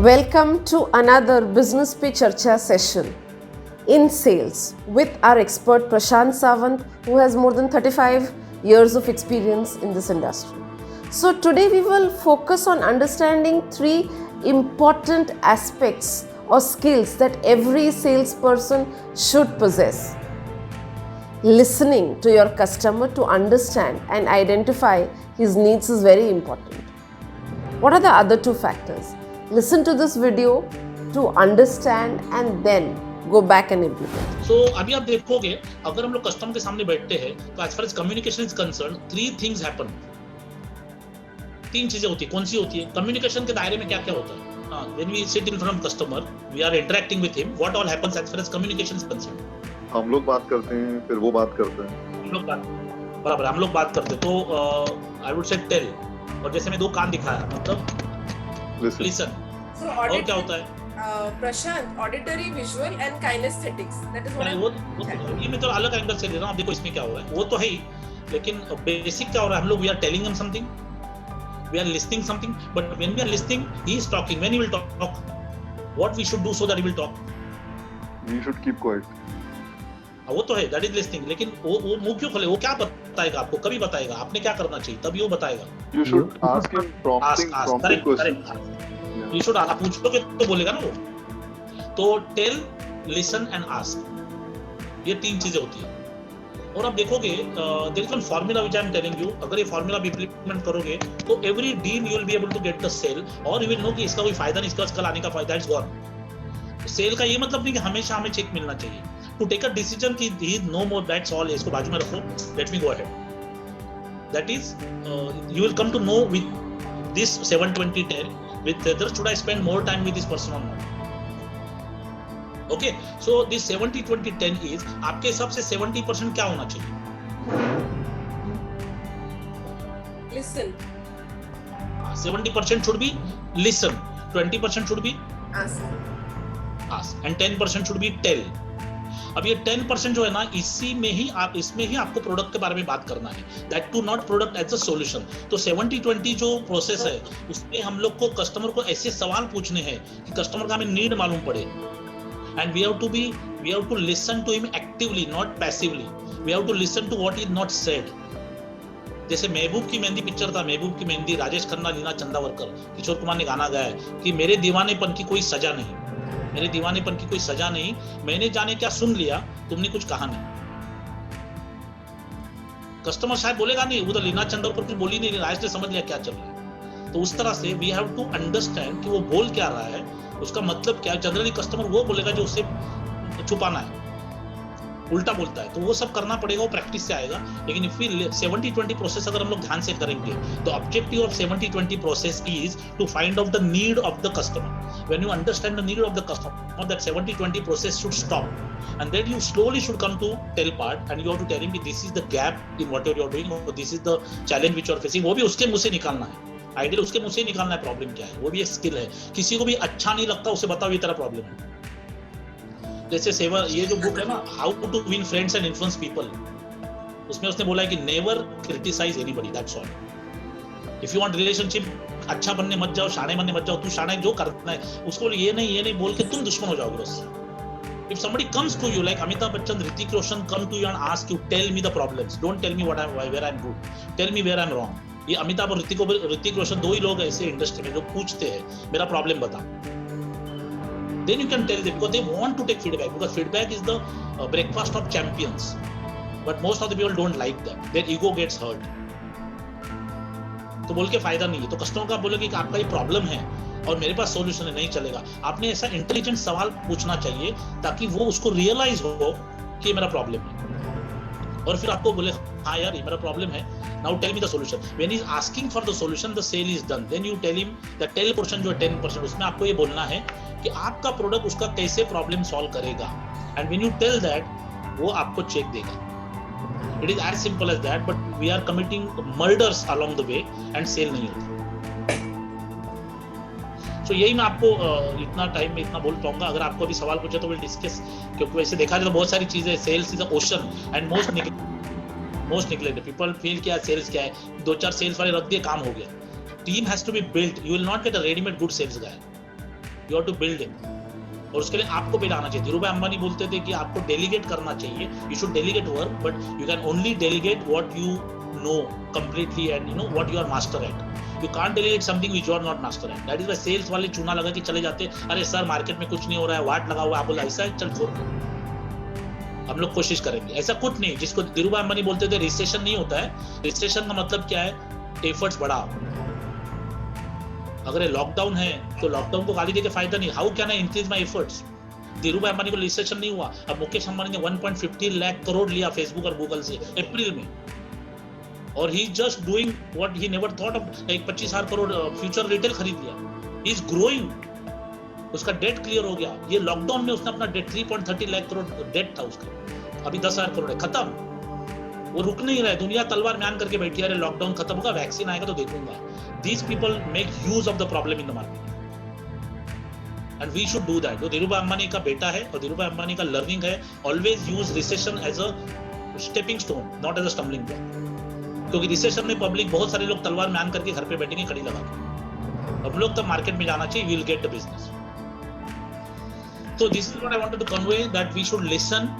Welcome to another Business Pe Charcha session in sales with our expert Prashant Sawant, who has more than 35 years of experience in this industry. So today we will focus on understanding three important aspects or skills that every salesperson should possess. Listening to your customer to understand and identify his needs is very important. What are the other two factors? Listen to this video to understand and then go back and implement. So अभी आप देखोगे अगर हम लोग customer के सामने बैठते हैं तो as far as communication is concerned, three things happen. तीन चीजें होती है. कौन सी होती है? कम्युनिकेशन के दायरे में क्या क्या होता है? When we sit in front of customer, we are interacting with him. What all happens as far as communication is concerned? हम लोग बात करते हैं, फिर वो बात करते हैं. हम लोग बात करते तो I would say tell. और जैसे मैं दो कान दिखाया मतलब listen. So और क्या होता है? Prashant, auditory, visual and kinesthetics. That is what ये मैं तो अलग एंगल से ले रहा हूँ. आप देखो इसमें क्या हुआ है. वो तो है ही, लेकिन बेसिक क्या हो रहा है? हम लोग we are telling him something, we are listening something, but when we are listening, he is talking. When he will talk, what we should do so that he will talk? We should keep quiet. वो तो है, that is listening. लेकिन वो मुंह क्यों खोले? वो क्या बताएगा आपको? कभी बताएगा? आपने क्या करना चाहिए? तभी वो बताएगा. You should ask him prompting questions. You should आप पूछोगे तो बोलेगा ना वो. तो tell, listen and ask. ये तीन चीजें होती है. और आप देखोगे there is one formula which I am telling you. अगर ये formula भी implement करोगे तो every deal you will be able to get the sale और you will know कि इसका कोई फायदा नहीं, इसका कल आने का फायदा is gone. सेल का ये मतलब नहीं कि हमेशा हमें चेक मिलना चाहिए. To take a decision कि he is no more, that's all. इसको बाजू में रखो. Let me go ahead. That is, you will come to know with this 7-20-10 with whether should I spend more time with this person or not. Okay, so this 70-20-10 is आपके हिसाब से 70% क्या होना चाहिए? listen. 70% should be listen, 20% should be ask, and 10% should be tell. अब ये 10% जो है ना, इसमें ही आपको प्रोडक्ट के बारे में बात करना है. That too not product as a solution. तो 70-20 जो प्रोसेस है उसमें हम लोग को कस्टमर को ऐसे सवाल पूछने हैं कि कस्टमर का हमें नीड मालूम पड़े. And we have to listen to him actively, not passively. We have to listen to what is not said. जैसे महबूब की मेहंदी पिक्चर था, महबूब की मेहंदी, राजेश खन्ना, लीना चंदावरकर, किशोर कुमार ने गाना गाया है कि मेरे दीवानेपन की कोई सजा नहीं, मेरे दीवानेपन की कोई सजा नहीं, मैंने जाने क्या सुन लिया, तुमने कुछ कहा नहीं. कस्टमर शायद बोलेगा नहीं, वो तो लीना चंदावरकर कुछ बोली नहीं, राजेश ने समझ लिया क्या चल रहा है. तो उस तरह से वी हैव टू अंडरस्टैंड कि वो बोल क्या रहा है, उसका मतलब क्या है. जनरली कस्टमर वो बोलेगा जो उसे छुपाना है, उल्टा बोलता है. तो वो सब करना पड़ेगा, वो प्रैक्टिस से आएगा. लेकिन इफ वी 70-20 प्रोसेस अगर हम लोग ध्यान से करेंगे तो objective of 70-20 process is to find out the need of the customer. When you understand the need of the customer, that 70-20 process should stop and then you slowly should come to tell part and you have to tell him कि this is the gap in whatever you are doing और this is the challenge which you are facing. वो भी उसके मुंह से निकालना है. Ideal उसके मुंह से निकालना है प्रॉब्लम क्या है. वो भी एक स्किल है. किसी को भी अच्छा नहीं लगता उसे बताओ ये तेरा प्रॉब्लम है. जैसे सेवर, ये जो बुक है ना, how to win friends and influence people, उसमें उसने बोला है कि never criticise anybody, that's all. If you want relationship अच्छा बनने मत जाओ, शाने बनने मत जाओ. तू शाने जो करना है उसको ये नहीं बोल के तुम दुश्मन हो जाओगे उससे. If somebody comes to you like Amitabh Bachchan, Hrithik Roshan come to you and ask you, tell me the problems, don't tell me where I'm good, tell me where I'm wrong. ये अमिताभ और ऋतिक रोशन दो ही लोग ऐसे industry में जो पूछते हैं मेरा प्रॉब्लम बता. Then you can tell them because they want to take feedback, because feedback is the breakfast of champions. But most of the people don't like that. Their ego gets hurt. तो बोल के फायदा नहीं है. तो customer का बोलोगे कि आपका ये प्रॉब्लम है और मेरे पास सॉल्यूशन है, नहीं चलेगा. आपने ऐसा इंटेलिजेंट सवाल पूछना चाहिए ताकि वो उसको रियलाइज हो कि मेरा प्रॉब्लम है और फिर आपको बोले हाँ यार ये मेरा प्रॉब्लम है, now tell me the solution. When he is asking for the solution the sale is done. Then you tell him the tail portion जो है 10%, उसमें आपको ये बोलना है कि आपका प्रोडक्ट उसका कैसे प्रॉब्लम सॉल्व करेगा. And when you tell that, वो आपको चेक देगा. It is as simple as that. But we are committing murders along the way and sale नहीं होता. So, यही मैं आपको इतना टाइम में इतना बोल पाऊंगा. अगर आपको अभी सवाल पूछे तो विल डिस्कस, क्योंकि वैसे देखा जाए तो बहुत सारी चीजें. Sales is a ocean and most neglected. People feel क्या सेल्स क्या है, 2-4 सेल्स वाले रख दिए, काम हो गया. Team has to be built. You will not get a readymade good sales guy. You have to build it, और उसके लिए आपको पहले आना चाहिए। धीरूभाई अंबानी बोलते थे कि आपको डेलीगेट करना चाहिए, you should delegate work, but you can only delegate what you know completely and you know what you are master at. You can't delegate something which you are not master at. That is why sales वाले चूना लगा के चले जाते, अरे sir market में कुछ नहीं हो रहा है, वाट लगा हुआ है, आप बोला ऐसा है, चल छोड़, हम लोग कोशिश करेंगे। ऐसा कुछ नहीं, जिसको धीरूभाई अंबानी बोलते थे रिसेशन नहीं होता है। रिसेशन का मतलब क्या है, एफर्ट्स बढ़ाओ। अगर ये लॉकडाउन है तो लॉकडाउन को गाली देके फायदा नहीं, how can I increase my efforts. Dhirubhai Ambani को रिसेशन नहीं हुआ, अब मुकेश अंबानी ने 1.15 लाख करोड़ लिया फेसबुक और गूगल से अप्रैल में, और he just doing what he never thought of. एक 25,000 करोड़ फ्यूचर रिटेल खरीद लिया, ही इज ग्रोइंग, उसका डेट क्लियर हो गया। ये लॉकडाउन में उसने अपना डेट 3.30 लाख करोड़ डेट था उसका, अभी 10,000 करोड़ है, खत्म। वो रुक नहीं रहा है, दुनिया तलवार म्यान करके बैठी है, अरे लॉकडाउन खत्म होगा, वैक्सीन आएगा तो देखूंगा। These people make use of the problem in the market, and we should do that. जो धीरूभाई अंबानी का बेटा है और धीरूभाई अंबानी का लर्निंग है, always use recession as a stepping stone, not as a stumbling block. क्योंकि रिसेशन में पब्लिक, बहुत सारे लोग तलवार म्यान करके घर पे बैठेंगे कड़ी लगा के। हम लोग तब मार्केट में जाना चाहिए, we'll get the business. So this is what I wanted to convey, that we should listen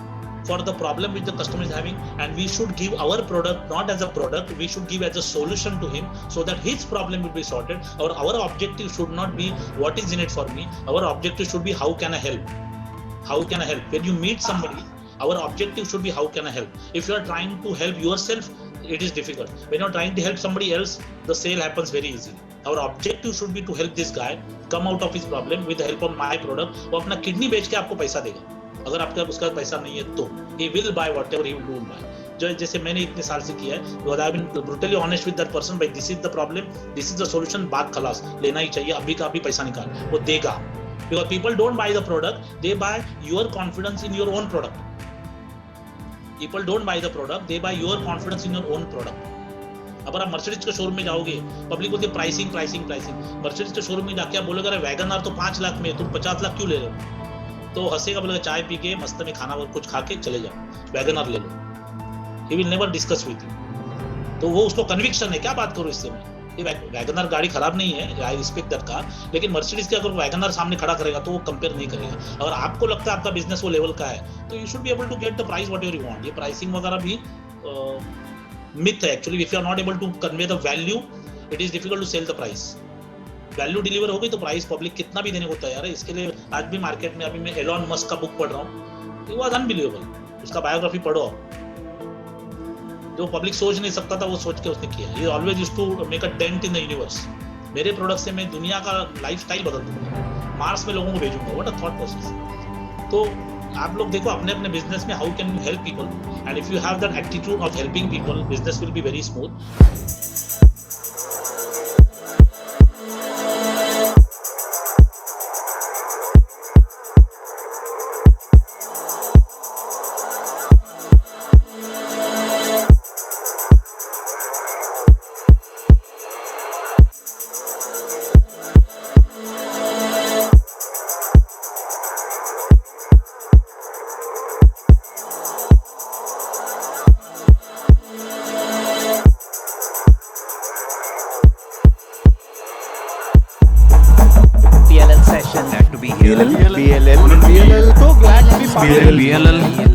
for the problem which the customer is having, and we should give our product not as a product, we should give as a solution to him, so that his problem will be sorted. Or our objective should not be what is in it for me, our objective should be how can I help, how can I help. When you meet somebody, our objective should be how can I help. If you are trying to help yourself, it is difficult. When you are trying to help somebody else, the sale happens very easily. Our objective should be to help this guy come out of his problem with the help of my product. वो अपना kidney बेच के आपको पैसा देगा, अगर आपके उसका पैसा नहीं है तो he will buy whatever he will buy. जो जैसे मैंने इतने साल से किया है, because I have been brutally honest with that person, भाई this is the problem, this is the solution, बात खलास, लेना ही चाहिए, अभी का अभी पैसा निकाल, वो देगा। Because people don't buy the product, they buy your confidence in your own product. People don't buy the product, they buy your confidence in your own product. अगर आप मर्सिडीज के शोरूम में जाओगे, पब्लिक बोलती है प्राइसिंग प्राइसिंग प्राइसिंग। मर्सिडीज के showroom में जाके आप बोलोगे अरे वैगन आर तो 5 लाख में, तुम 50 लाख क्यों ले रहे हो, तो हंसेगा, बोलेगा चाय पी के मस्त में खाना कुछ खा के चले जाओ, वैगन आर ले लो। He will never discuss with you. तो वो उसको कन्विक्शन है, क्या बात करूं इससे मैं, ये वैगन आर गाड़ी खराब नहीं है, आई रिस्पेक्ट दैट कार, लेकिन मर्सिडीज के अगर वैगन आर सामने खड़ा करेगा तो वो कंपेयर नहीं करेगा। अगर आपको लगता है आपका बिजनेस वो लेवल का है, तो you should be able to get the price what you want. ये प्राइसिंग वगैरह भी myth है actually. If you are not able to convey the value, it is difficult to sell the price. Value deliver हो गई तो price public कितना भी देने को तैयार है। इसके लिए आज भी मार्केट में, अभी मैं एलॉन मस्क का बुक पढ़ रहा हूँ, इट वाज अनबिलीवेबल, उसका बायोग्राफी पढ़ो, जो पब्लिक सोच नहीं सकता था वो सोच के उसने किया। He always used to make a dent in the universe. मेरे प्रोडक्ट से मैं दुनिया का लाइफस्टाइल बदल दूंगा, मार्स में लोगों को भेजूंगा, व्हाट अ थॉट प्रोसेस। तो आप लोग देखो अपने अपने बिजनेस में how can you help people, and if you have that attitude of helping people, business will be very smooth. PLL session. Had to be here. PLL. So glad to be part of PLL.